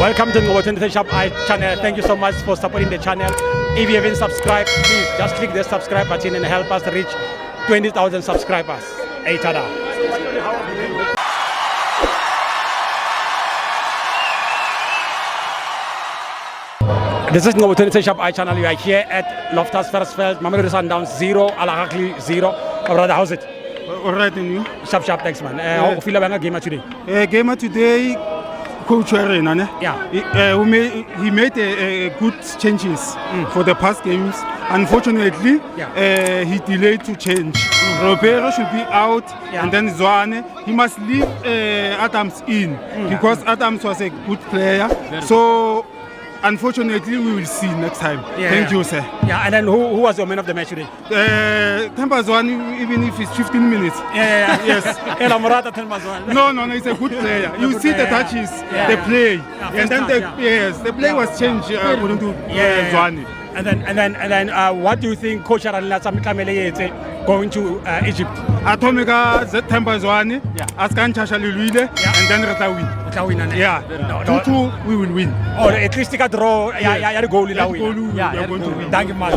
Welcome to the 23 Shop channel. Thank you so much for supporting the channel. If you haven't subscribed, please just click the subscribe button and help us reach 20,000 subscribers. Hey, tada. This is the 23 Shop channel. We are here at Loftus Versfeld, Mamelodi Sundowns 0, Ahly 0. Brother, how's it? All right, and you? Sharp, thanks, man. How do you feel about the game today? Game today, Coach Arena, Yeah. He made good changes for the past games. Unfortunately, he delayed to change. Robero should be out, and then Zwane. He must leave Adams in because Adams was a good player. So, unfortunately, we will see next time. Thank you, sir. Yeah, and then who was your man of the match today? Temba Zwane, even if it's 15 minutes. Yes. No, he's a good player. You see the touches, the play, and then the play was changed according to Zwane. And then, what do you think Coach Arana going to Egypt? Atomica Temba Zwane, Askan Chashalilwile, and then Reta win. Yeah, 2-2 we will win. Or at least take a draw. Yeah, goal. We are going to win. Thank you, man.